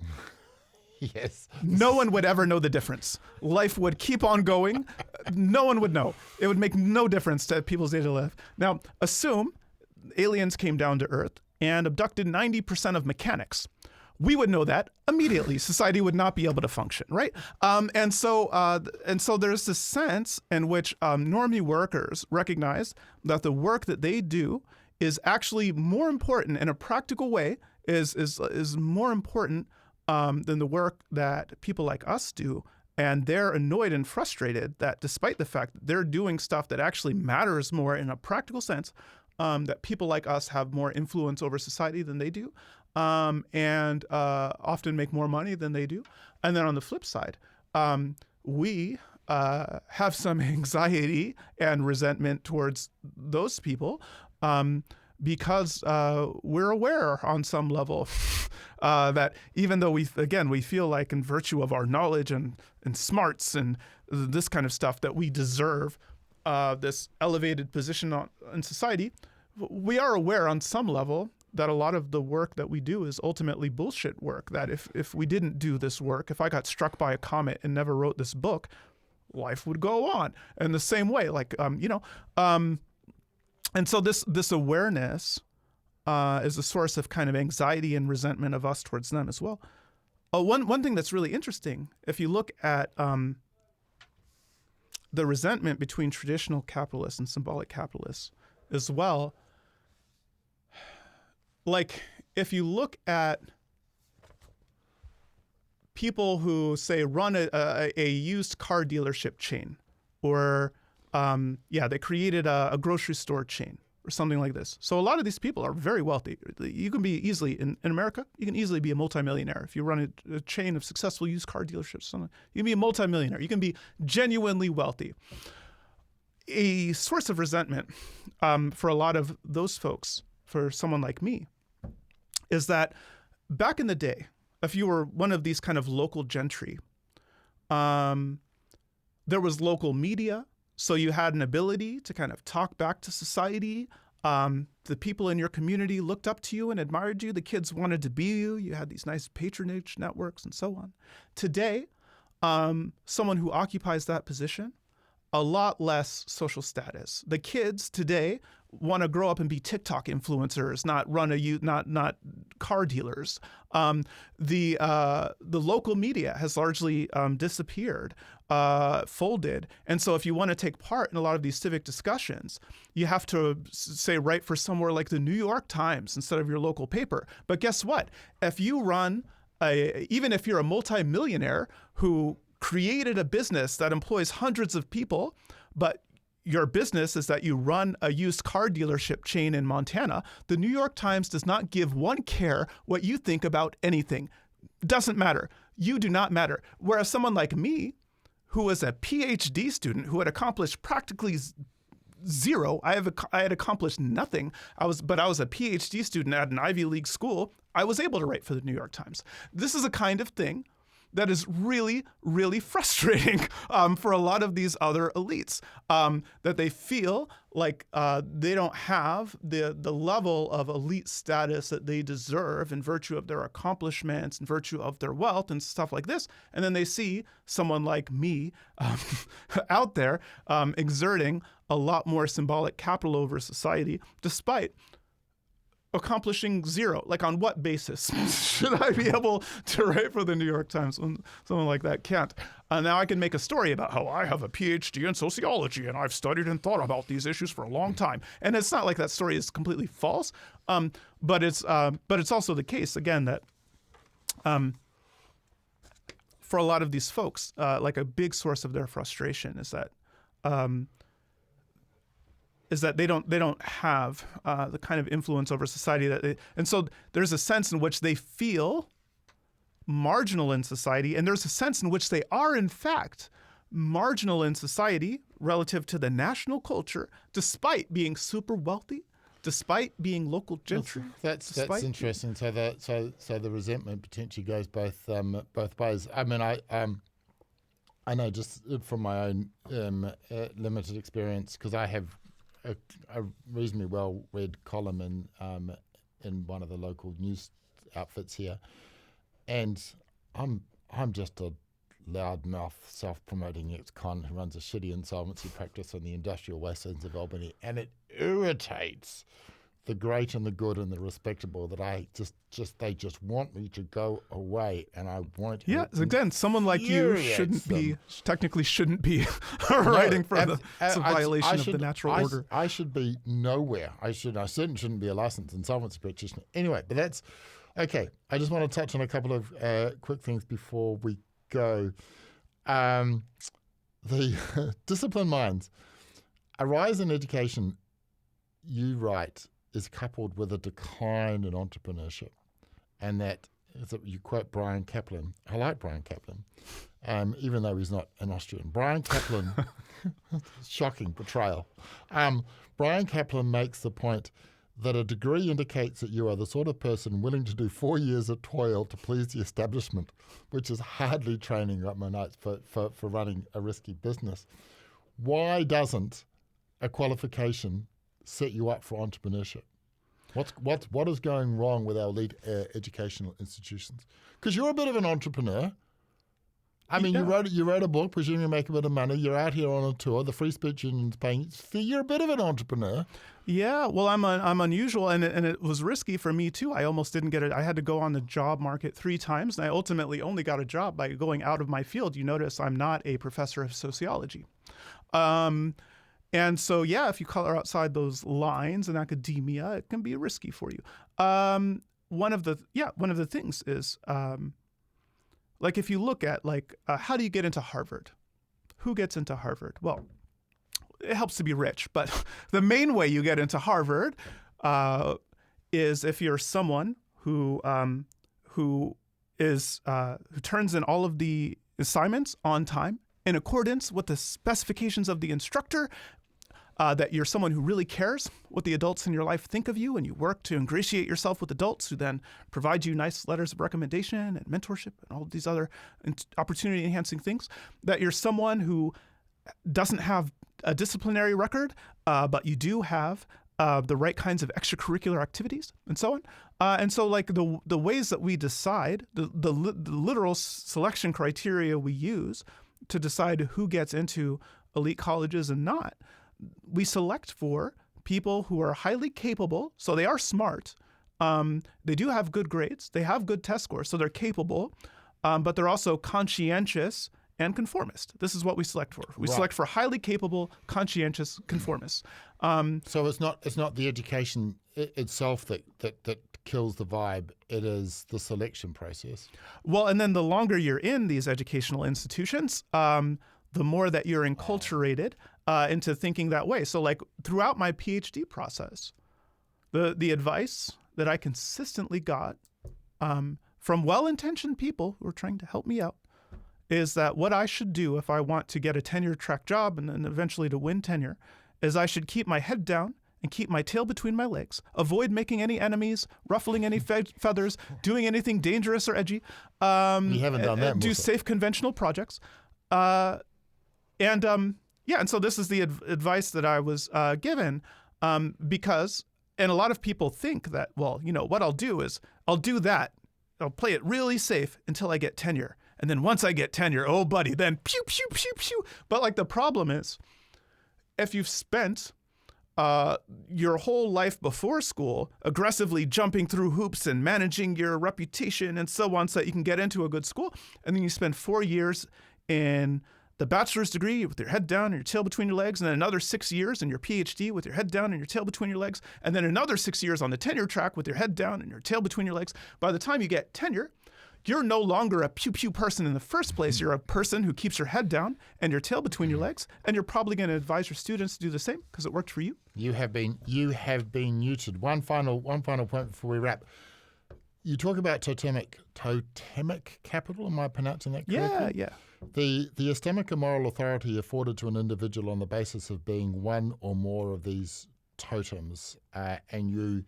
Yes. No one would ever know the difference. Life would keep on going. No one would know. It would make no difference to people's daily life. Now, assume aliens came down to Earth and abducted 90% of mechanics. we would know that immediately. Society would not be able to function, right? And so there's this sense in which normie workers recognize that the work that they do is actually more important in a practical way, is more important than the work that people like us do. And they're annoyed and frustrated that despite the fact that they're doing stuff that actually matters more in a practical sense, that people like us have more influence over society than they do, and often make more money than they do. And then on the flip side, we have some anxiety and resentment towards those people because we're aware on some level that even though we feel like in virtue of our knowledge and smarts and this kind of stuff that we deserve this elevated position in society, we are aware on some level that a lot of the work that we do is ultimately bullshit work, that if we didn't do this work, if I got struck by a comet and never wrote this book, life would go on in the same way. And so this awareness is a source of kind of anxiety and resentment of us towards them as well. One thing that's really interesting, if you look at the resentment between traditional capitalists and symbolic capitalists as well, like if you look at people who say run a used car dealership chain, or they created a grocery store chain or something like this. So a lot of these people are very wealthy. You can be easily, in America, you can easily be a multimillionaire. If you run a chain of successful used car dealerships, you can be a multimillionaire. You can be genuinely wealthy. A source of resentment for a lot of those folks, for someone like me, is that back in the day, if you were one of these kind of local gentry, there was local media. So you had an ability to kind of talk back to society. The people in your community looked up to you and admired you. The kids wanted to be you. You had these nice patronage networks and so on. Today, someone who occupies that position, a lot less social status. The kids today want to grow up and be TikTok influencers, not car dealers. The local media has largely disappeared, folded. And so if you want to take part in a lot of these civic discussions, you have to write for somewhere like the New York Times instead of your local paper. But guess what? If you run even if you're a multimillionaire who created a business that employs hundreds of people, but your business is that you run a used car dealership chain in Montana, the New York Times does not give one care what you think about anything. Doesn't matter. You do not matter. Whereas someone like me, who was a PhD student, who had accomplished practically zero, I had accomplished nothing. I was a PhD student at an Ivy League school. I was able to write for the New York Times. This is a kind of thing that is really, really frustrating for a lot of these other elites, that they feel like they don't have the level of elite status that they deserve in virtue of their accomplishments, in virtue of their wealth and stuff like this. And then they see someone like me out there exerting a lot more symbolic capital over society, despite accomplishing zero. Like, on what basis should I be able to write for the New York Times when someone like that can't? Now I can make a story about how I have a PhD in sociology and I've studied and thought about these issues for a long time. And it's not like that story is completely false, but it's also the case, again, that for a lot of these folks, like a big source of their frustration is that they don't have the kind of influence over society and so there's a sense in which they feel marginal in society, and there's a sense in which they are in fact marginal in society relative to the national culture, despite being super wealthy, despite being local gentry. That's interesting. So the resentment potentially goes both ways. I mean, I know just from my own limited experience, because I have a reasonably well-read column in one of the local news outfits here, and I'm just a loudmouth, self-promoting ex-con who runs a shitty insolvency practice on the industrial wastelands of Albany, and it irritates the great and the good and the respectable that they just want me to go away, and I won't. Yeah, again, someone like you shouldn't be writing for it's a violation of the natural order. I should be nowhere. I certainly shouldn't be a licensed insolvency practitioner. Anyway, but that's okay. I just want to touch on a couple of quick things before we go. The disciplined minds. A rise in education, you write, is coupled with a decline in entrepreneurship. And that, you quote Brian Kaplan. I like Brian Kaplan, even though he's not an Austrian. Brian Kaplan, shocking portrayal. Brian Kaplan makes the point that a degree indicates that you are the sort of person willing to do 4 years of toil to please the establishment, which is hardly training, got my notes, for running a risky business. Why doesn't a qualification set you up for entrepreneurship? What is going wrong with our elite educational institutions? Because you're a bit of an entrepreneur. I mean, you wrote a book, presumably you make a bit of money. You're out here on a tour. The Free Speech Union's paying you. So you're a bit of an entrepreneur. Yeah, well, I'm unusual, and it was risky for me too. I almost didn't get it. I had to go on the job market 3 times, and I ultimately only got a job by going out of my field. You notice I'm not a professor of sociology. And so, yeah, if you color outside those lines in academia, it can be risky for you. One of the things is, like, if you look at how do you get into Harvard? Who gets into Harvard? Well, it helps to be rich, but the main way you get into Harvard is if you're someone who turns in all of the assignments on time in accordance with the specifications of the instructor. That you're someone who really cares what the adults in your life think of you, and you work to ingratiate yourself with adults who then provide you nice letters of recommendation and mentorship and all of these other opportunity-enhancing things. That you're someone who doesn't have a disciplinary record, but you do have the right kinds of extracurricular activities and so on. And so, like, the ways that we decide, the literal selection criteria we use to decide who gets into elite colleges and not, we select for people who are highly capable, so they are smart. They do have good grades. They have good test scores, so they're capable, but they're also conscientious and conformist. This is what we select for. We select for highly capable, conscientious conformists. So it's not the education itself that kills the vibe. It is the selection process. Well, and then the longer you're in these educational institutions, the more that you're enculturated into thinking that way. So, like, throughout my PhD process, the advice that I consistently got from well-intentioned people who are trying to help me out is that what I should do if I want to get a tenure-track job and then eventually to win tenure is I should keep my head down and keep my tail between my legs, avoid making any enemies, ruffling any feathers, doing anything dangerous or edgy. You haven't done that, do Musa. safe conventional projects. And so this is the advice that I was given because, and a lot of people think that, well, you know, what I'll do is I'll do that. I'll play it really safe until I get tenure. And then once I get tenure, oh, buddy, then pew, pew, pew, pew. But, like, the problem is if you've spent your whole life before school aggressively jumping through hoops and managing your reputation and so on so that you can get into a good school, and then you spend 4 years in the bachelor's degree with your head down and your tail between your legs, and then another 6 years in your PhD with your head down and your tail between your legs, and then another 6 years on the tenure track with your head down and your tail between your legs. By the time you get tenure, you're no longer a pew-pew person in the first place. You're a person who keeps your head down and your tail between your legs, and you're probably going to advise your students to do the same because it worked for you. You have been neutered. One final point before we wrap. You talk about Tomic Capital. Am I pronouncing that correctly? Yeah. The epistemic moral authority afforded to an individual on the basis of being one or more of these totems, and you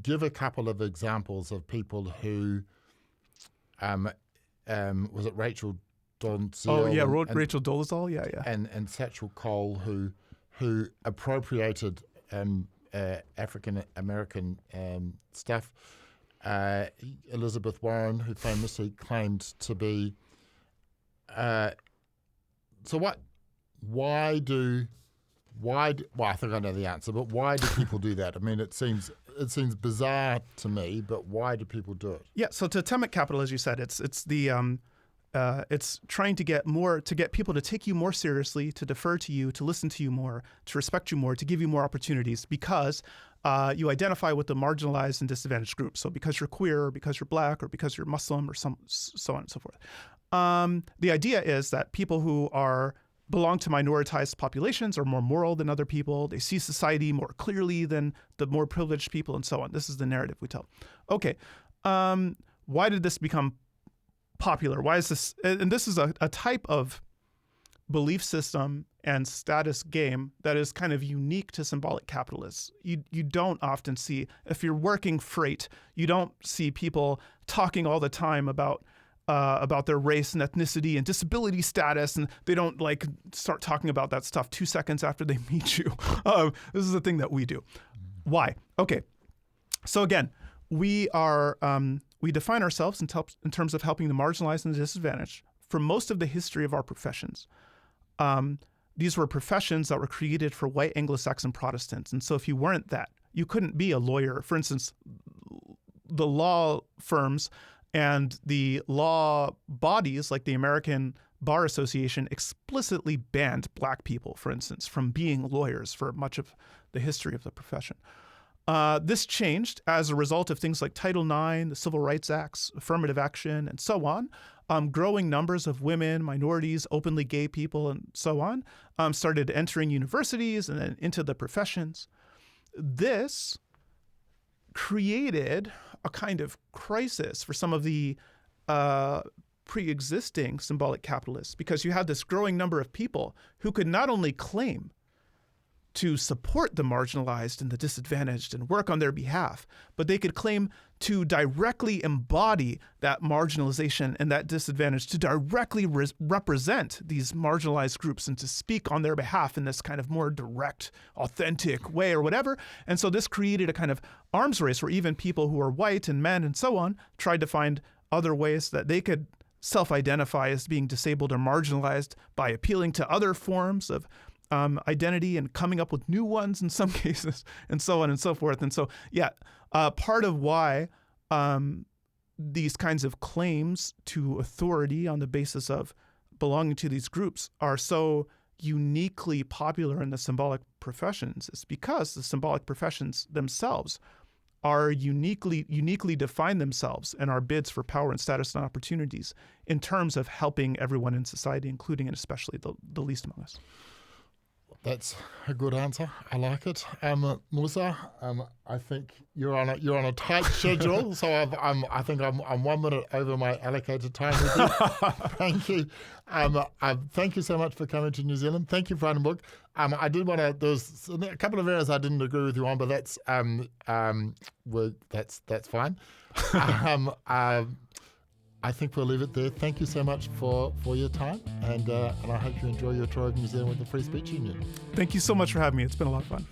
give a couple of examples of people who, was it Rachel Dolezal? Oh yeah, Rachel Dolezal, yeah. And Satchel Cole, who appropriated African American stuff. Elizabeth Warren, who famously claimed to be. So what? Why do Well, I think I know the answer, but why do people do that? I mean, it seems bizarre to me, but why do people do it? Yeah. So to Tomic Capital, as you said, it's trying to get people to take you more seriously, to defer to you, to listen to you more, to respect you more, to give you more opportunities because you identify with the marginalized and disadvantaged groups. So because you're queer, or because you're black, or because you're Muslim, or so on and so forth. The idea is that people who belong to minoritized populations are more moral than other people. They see society more clearly than the more privileged people, and so on. This is the narrative we tell. Okay, why did this become popular? Why is this? And this is a type of belief system and status game that is kind of unique to symbolic capitalists. You don't often see, if you're working freight, you don't see people talking all the time about their race and ethnicity and disability status, and they don't like start talking about that stuff 2 seconds after they meet you. This is a thing that we do. Why? Okay, so again, we define ourselves in terms of helping the marginalized and the disadvantaged. For most of the history of our professions, these were professions that were created for white Anglo-Saxon Protestants. And so if you weren't that, you couldn't be a lawyer. For instance, the law firms and the law bodies like the American Bar Association explicitly banned black people, for instance, from being lawyers for much of the history of the profession. This changed as a result of things like Title IX, the Civil Rights Acts, affirmative action, and so on. Growing numbers of women, minorities, openly gay people, and so on started entering universities and then into the professions. This created a kind of crisis for some of the pre-existing symbolic capitalists, because you had this growing number of people who could not only claim to support the marginalized and the disadvantaged and work on their behalf, but they could claim to directly embody that marginalization and that disadvantage, to directly represent these marginalized groups and to speak on their behalf in this kind of more direct, authentic way or whatever. And so this created a kind of arms race where even people who are white and men and so on tried to find other ways that they could self-identify as being disabled or marginalized by appealing to other forms of identity and coming up with new ones in some cases, and so on and so forth. And so, yeah, part of why these kinds of claims to authority on the basis of belonging to these groups are so uniquely popular in the symbolic professions is because the symbolic professions themselves are uniquely define themselves in our bids for power and status and opportunities in terms of helping everyone in society, including and especially the least among us. That's a good answer. I like it. Musa, I think you're on a tight schedule, so I think I'm 1 minute over my allocated time with you. Thank you. Thank you so much for coming to New Zealand. Thank you for writing the book. I did want to. There's a couple of areas I didn't agree with you on, but that's fine. I think we'll leave it there. Thank you so much for your time, and I hope you enjoy your tour of New Zealand with the Free Speech Union. Thank you so much for having me. It's been a lot of fun.